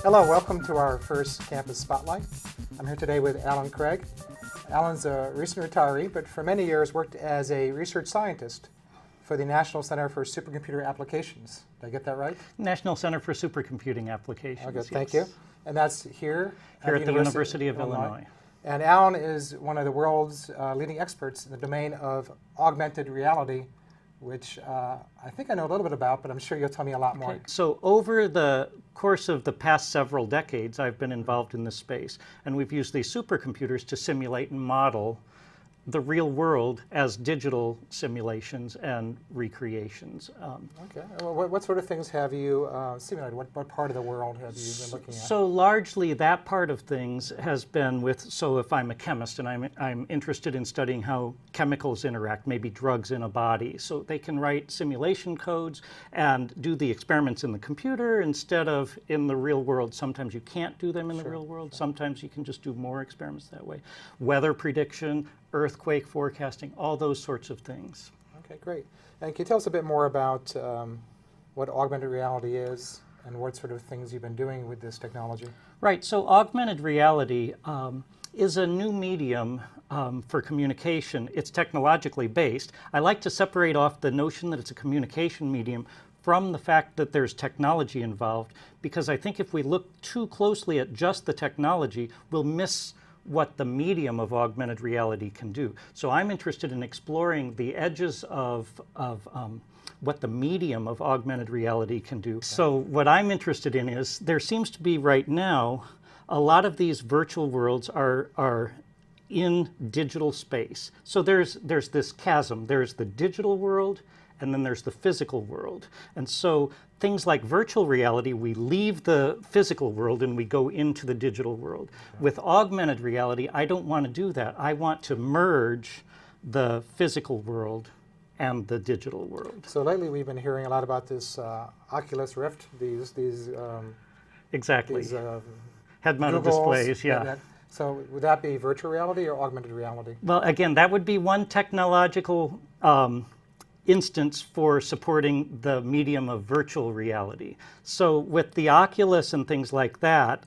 Hello, welcome to our first Campus Spotlight. I'm here today with Alan Craig. Alan's a recent retiree, but for many years worked as a research scientist for the National Center for Supercomputer Applications. Did I get that right? National Center for Supercomputing Applications. Okay, yes. thank you. And that's here at the University of Illinois. And Alan is one of the world's leading experts in the domain of augmented reality, which I think I know a little bit about, but I'm sure you'll tell me a lot more. So over the course of the past several decades, I've been involved in this space, and we've used these supercomputers to simulate and model the real world as digital simulations and recreations. Okay. Well, what sort of things have you simulated? What part of the world have you been looking at? So largely that part of things has been with, so if I'm a chemist and I'm interested in studying how chemicals interact, maybe drugs in a body, so they can write simulation codes and do the experiments in the computer instead of in the real world. Sometimes you can't do them in the real world. Sometimes you can just do more experiments that way. Weather prediction, earthquake forecasting, all those sorts of things. Okay, great. And can you tell us a bit more about what augmented reality is and what sort of things you've been doing with this technology? Right, so augmented reality is a new medium for communication. It's technologically based. I like to separate off the notion that it's a communication medium from the fact that there's technology involved, because I think if we look too closely at just the technology, we'll miss what the medium of augmented reality can do. So I'm interested in exploring the edges of what the medium of augmented reality can do. Okay. So what I'm interested in is there seems to be right now a lot of these virtual worlds are in digital space. So there's this chasm. There's the digital world and then there's the physical world. And so things like virtual reality, we leave the physical world and we go into the digital world. Okay. With augmented reality, I don't want to do that. I want to merge the physical world and the digital world. So lately we've been hearing a lot about this Oculus Rift, these exactly. These, head-mounted displays, yeah. So would that be virtual reality or augmented reality? Well, again, that would be one technological instance for supporting the medium of virtual reality. So with the Oculus and things like that,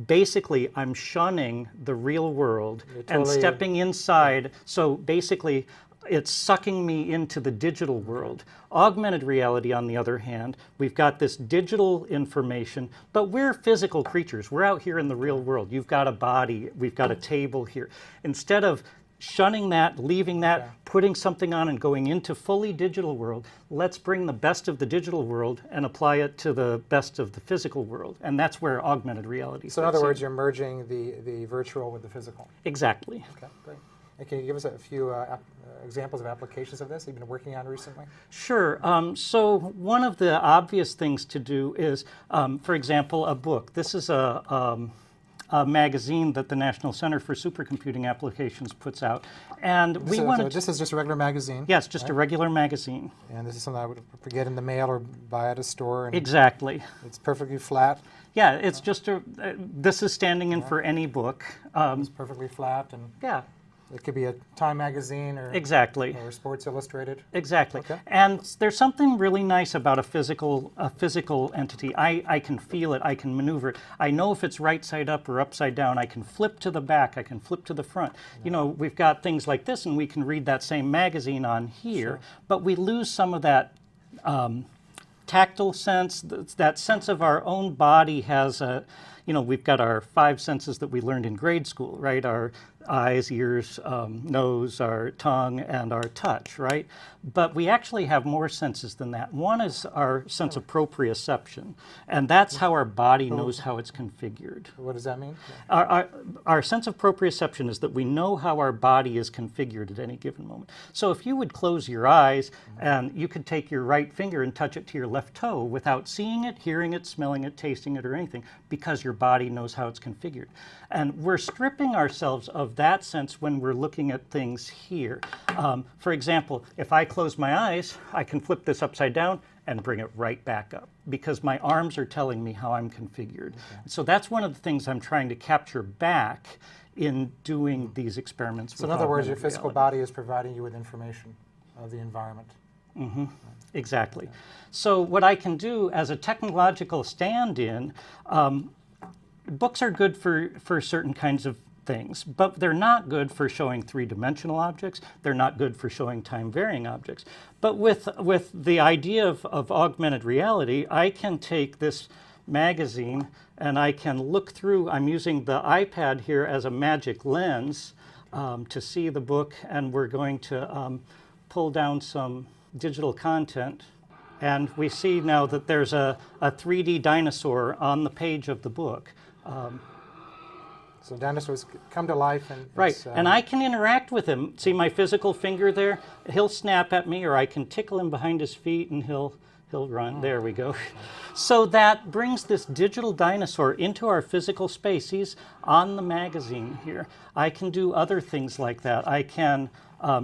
basically I'm shunning the real world and stepping inside. So basically it's sucking me into the digital world. Augmented reality, on the other hand, we've got this digital information, but we're physical creatures. We're out here in the real world. You've got a body, we've got a table here. Instead of shunning that, leaving that, putting something on and going into fully digital world, let's bring the best of the digital world and apply it to the best of the physical world. And that's where augmented reality So in other words, you're merging the virtual with the physical. Exactly. Okay, great. And can you give us a few examples of applications of this you've been working on recently? Sure. So one of the obvious things to do is, for example, a book. This is a magazine that the National Center for Supercomputing Applications puts out. And we wanted this is just a regular magazine? Yes, just a regular magazine. And this is something I would get in the mail or buy at a store? And exactly. It's perfectly flat? Yeah, it's just this is standing in for any book. It's perfectly flat? And yeah. It could be a Time magazine or, exactly. or Sports Illustrated? Exactly. Okay. And there's something really nice about a physical entity. I can feel it, I can maneuver it. I know if it's right side up or upside down. I can flip to the back, I can flip to the front. Yeah. You know, we've got things like this and we can read that same magazine on here, but we lose some of that tactile sense, that sense of our own body has a, you know, we've got our 5 senses that we learned in grade school, right? Our eyes, ears, nose, our tongue, and our touch, right? But we actually have more senses than that. One is our sense of proprioception, and that's how our body knows how it's configured. What does that mean? Our sense of proprioception is that we know how our body is configured at any given moment. So if you would close your eyes and you could take your right finger and touch it to your left toe without seeing it, hearing it, smelling it, tasting it, or anything, because your body knows how it's configured. And we're stripping ourselves of that sense when we're looking at things here. For example, if I close my eyes, I can flip this upside down and bring it right back up because my arms are telling me how I'm configured. Okay. So that's one of the things I'm trying to capture back in doing these experiments. So in other words, your physical body is providing you with information of the environment. Exactly. So what I can do as a technological stand-in, books are good for certain kinds of things, but they're not good for showing three-dimensional objects. They're not good for showing time-varying objects. But with the idea of augmented reality, I can take this magazine and I can look through. I'm using the iPad here as a magic lens to see the book, and we're going to pull down some digital content, and we see now that there's a 3D dinosaur on the page of the book. So dinosaurs come to life, and right, and I can interact with him. See my physical finger there? He'll snap at me, or I can tickle him behind his feet, and he'll run. There we go. So that brings this digital dinosaur into our physical space. He's on the magazine here. I can do other things like that. I can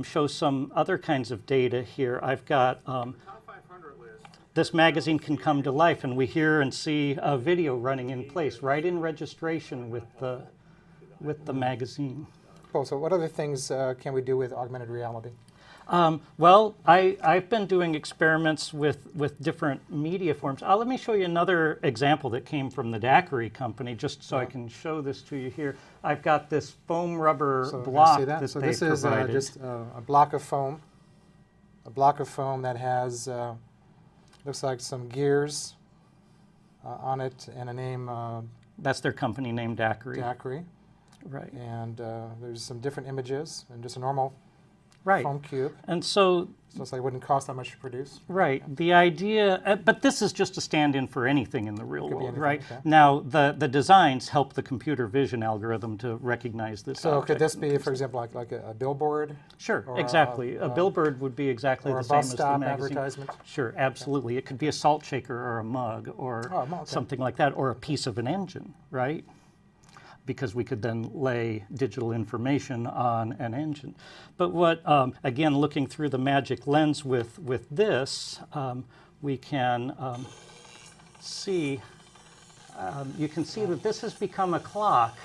show some other kinds of data here. I've got this magazine can come to life, and we hear and see a video running in place right in registration with the magazine. Cool. So what other things can we do with augmented reality? Well, I've been doing experiments with different media forms. Let me show you another example that came from the daiquiri company, just so I can show this to you here. I've got this foam rubber block that they provided. So this is just a block of foam. A block of foam that has, looks like some gears on it and a name. That's their company name, Daiquiri. Daiquiri. Right. And there's some different images and just a normal right. foam cube. And so it's like it wouldn't cost that much to produce. Right. The idea, but this is just a stand-in for anything in the real world, anything, right? okay. Now, the designs help the computer vision algorithm to recognize this So object. could this be, for example, like a billboard? Sure, exactly. A billboard would be exactly the same as the magazine. Or a bus stop advertisement? Sure, absolutely. It could be a salt shaker or a mug or something like that, or a piece of an engine, right? Because we could then lay digital information on an engine. But what, again, looking through the magic lens with this, we can see, you can see that this has become a clock.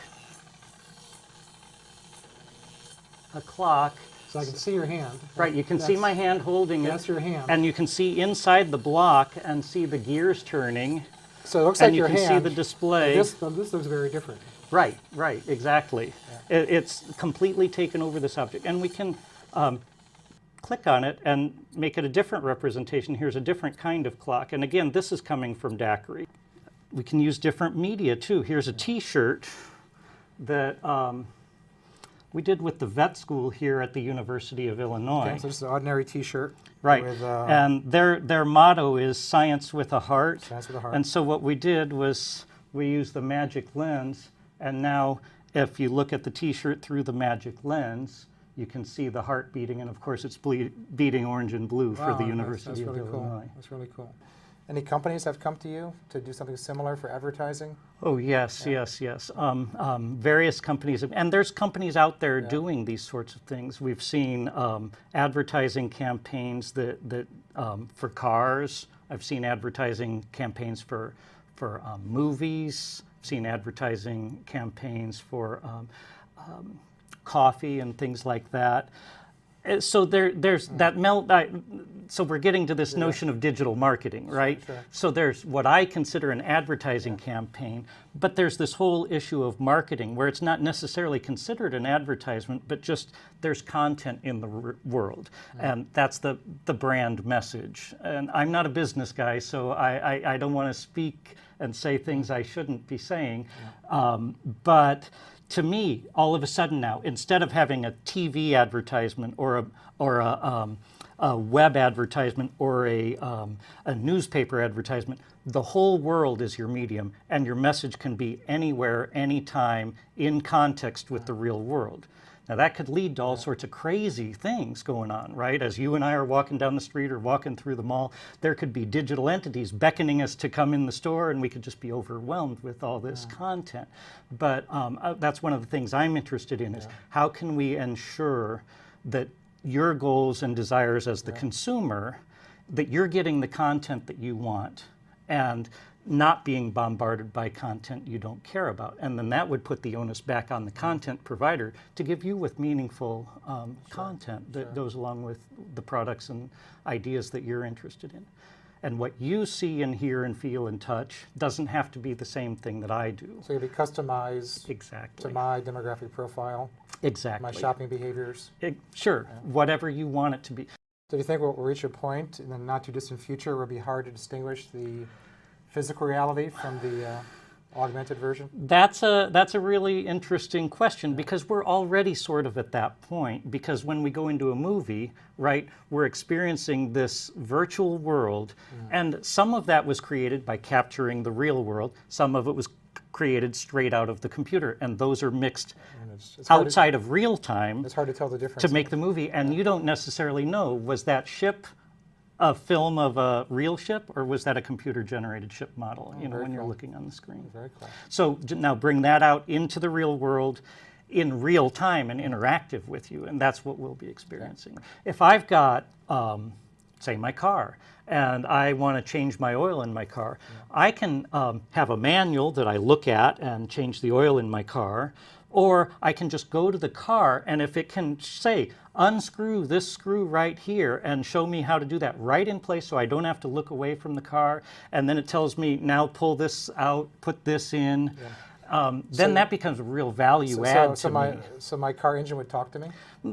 A clock. So I can see your hand. Right, you can see my hand holding it. That's your hand. And you can see inside the block and see the gears turning. So it looks like your hand. And you can see the display. This looks very different. Right, right, exactly. Yeah. It's completely taken over this object. And we can click on it and make it a different representation. Here's a different kind of clock. And again, this is coming from Daiquiri. We can use different media too. Here's a t-shirt that we did with the vet school here at the University of Illinois. Okay, so it's an ordinary t-shirt. Right, with, and their motto is science with a heart. Science with a heart. And so what we did was we used the magic lens. And now, if you look at the t-shirt through the magic lens, you can see the heart beating, and of course it's beating orange and blue for the University of Illinois. Cool. That's really cool. Any companies have come to you to do something similar for advertising? Oh, yes, yes. Various companies, and there's companies out there doing these sorts of things. We've seen advertising campaigns that for cars. I've seen advertising campaigns for movies. Seen advertising campaigns for coffee and things like that. So there's that so we're getting to this notion of digital marketing, right? Sure. So there's what I consider an advertising campaign, but there's this whole issue of marketing where it's not necessarily considered an advertisement, but just there's content in the world, and that's the brand message. And I'm not a business guy, so I don't want to speak and say things I shouldn't be saying, but to me, all of a sudden now, instead of having a TV advertisement or a web advertisement or a newspaper advertisement, the whole world is your medium, and your message can be anywhere, anytime, in context with the real world. Now that could lead to all sorts of crazy things going on, right? As you and I are walking down the street or walking through the mall, there could be digital entities beckoning us to come in the store, and we could just be overwhelmed with all this content. But that's one of the things I'm interested in is how can we ensure that your goals and desires as the consumer, that you're getting the content that you want, and not being bombarded by content you don't care about. And then that would put the onus back on the content provider to give you with meaningful content that goes along with the products and ideas that you're interested in. And what you see and hear and feel and touch doesn't have to be the same thing that I do. So it'll be customized Exactly. to my demographic profile, Exactly. my shopping behaviors. Sure, whatever you want it to be. So do you think we'll reach a point in the not too distant future where it'll be hard to distinguish the physical reality from the augmented version? That's a really interesting question, because we're already sort of at that point, because when we go into a movie, right, we're experiencing this virtual world, and some of that was created by capturing the real world, some of it was created straight out of the computer, and those are mixed It's outside of real time it's hard to tell the difference. to make the movie, and you don't necessarily know, was that ship a film of a real ship, or was that a computer-generated ship model, you know, when you're looking on the screen? Very cool. So now bring that out into the real world in real time and interactive with you, and that's what we'll be experiencing. If I've got, say, my car, and I want to change my oil in my car, I can have a manual that I look at and change the oil in my car, or I can just go to the car, and if it can say, unscrew this screw right here and show me how to do that right in place so I don't have to look away from the car, and then it tells me, now pull this out, put this in, then that becomes a real value add to me. So my car engine would talk to me?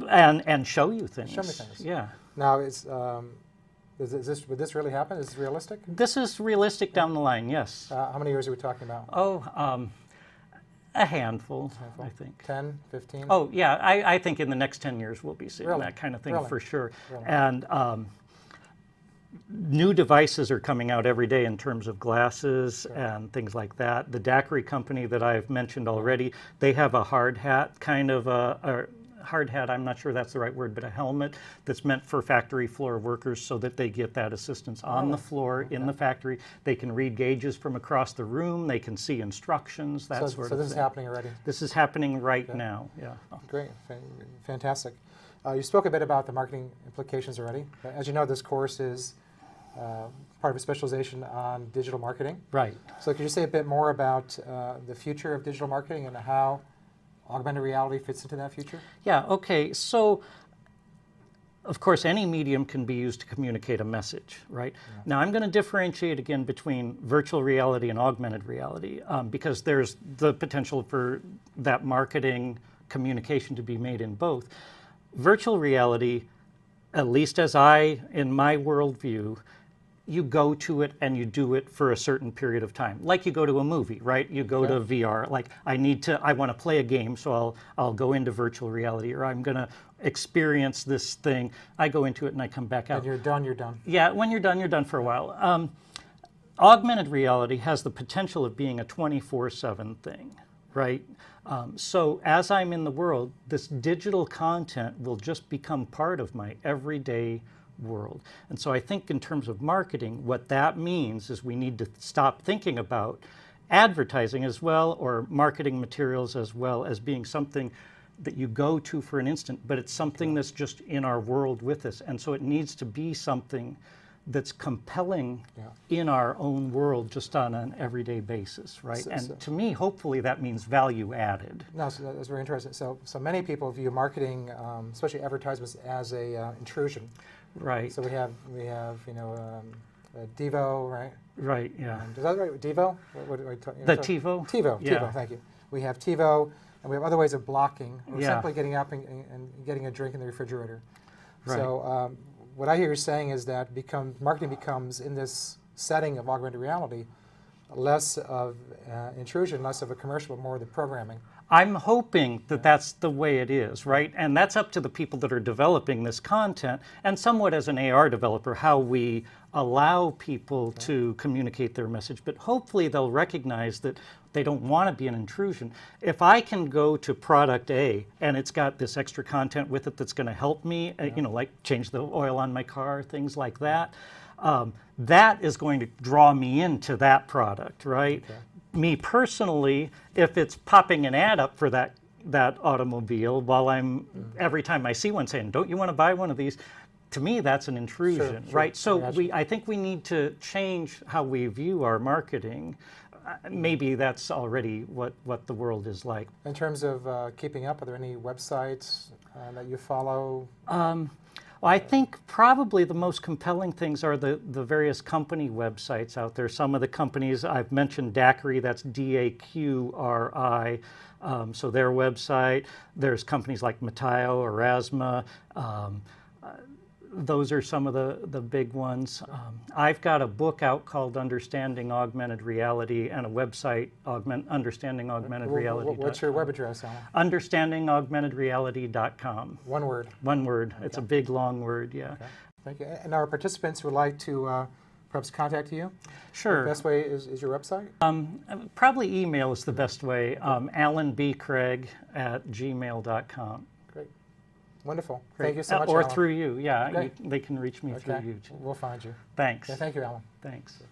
And show you things. Show me things. Yeah. Now, would this really happen? Is this realistic? This is realistic down the line, yes. How many years are we talking about? Oh, a handful, I think. 10, 15? Oh, yeah, I think in the next 10 years we'll be seeing that kind of thing for sure. Really? And new devices are coming out every day in terms of glasses and things like that. The Daiquiri company that I've mentioned already, they have a hard hat kind of hard hat, I'm not sure that's the right word, but a helmet that's meant for factory floor workers so that they get that assistance on the floor in the factory. They can read gauges from across the room, they can see instructions, that sort of thing. So this is happening already? This is happening right now, yeah. Great, fantastic. You spoke a bit about the marketing implications already. As you know, this course is part of a specialization on digital marketing. Right. So could you say a bit more about the future of digital marketing and how augmented reality fits into that future? Yeah, okay. So, of course, any medium can be used to communicate a message, right? Yeah. Now, I'm going to differentiate again between virtual reality and augmented reality because there's the potential for that marketing communication to be made in both. Virtual reality, at least as in my worldview, you go to it and you do it for a certain period of time. Like you go to a movie, right? You go to VR, like I want to play a game, so I'll go into virtual reality, or I'm going to experience this thing. I go into it and I come back out. When you're done, you're done. Yeah, when you're done for a while. Augmented reality has the potential of being a 24/7 thing, right? So as I'm in the world, this digital content will just become part of my everyday world. And so I think in terms of marketing, what that means is we need to stop thinking about advertising as well, or marketing materials as well, as being something that you go to for an instant, but it's something that's just in our world with us. And so it needs to be something that's compelling in our own world just on an everyday basis, right? And to me, hopefully that means value added. No, so that's very interesting. So many people view marketing, especially advertisements, as a intrusion. Right. So we have Devo, right? Right. Yeah. Is that right? Devo? The TiVo. TiVo. Yeah. TiVo. Thank you. We have TiVo, and we have other ways of blocking, or Yeah. simply getting up and getting a drink in the refrigerator. Right. So what I hear you saying is that marketing becomes, in this setting of augmented reality, less of intrusion, less of a commercial, but more of the programming. I'm hoping that that's the way it is, right? And that's up to the people that are developing this content, and somewhat as an AR developer, how we allow people to communicate their message. But hopefully they'll recognize that they don't want to be an intrusion. If I can go to product A and it's got this extra content with it that's going to help me, like change the oil on my car, things like that, that is going to draw me into that product, right? Okay. Me personally, if it's popping an ad up for that automobile while every time I see one saying, don't you want to buy one of these? to me, that's an intrusion, Sure, right? So imagine. I think we need to change how we view our marketing. Maybe that's already what the world is like. In terms of keeping up, are there any websites that you follow? Well, I think probably the most compelling things are the various company websites out there. Some of the companies, I've mentioned Daqri, that's D-A-Q-R-I, so their website. There's companies like Mateo, Erasma. Those are some of the big ones. I've got a book out called Understanding Augmented Reality and a website, Understanding Augmented Reality. What's your web address, Alan? UnderstandingAugmentedReality.com. One word. One word. It's a big, long word, yeah. Okay. Thank you. And our participants would like to perhaps contact you? Sure. The best way is your website? Probably email is the best way, alanbcraig@gmail.com. Great. Wonderful. Great. Thank you so much, Or Alan. through you, yeah. Okay. They can reach me through Okay. you. We'll find you. Thanks. Okay, thank you, Alan. Thanks.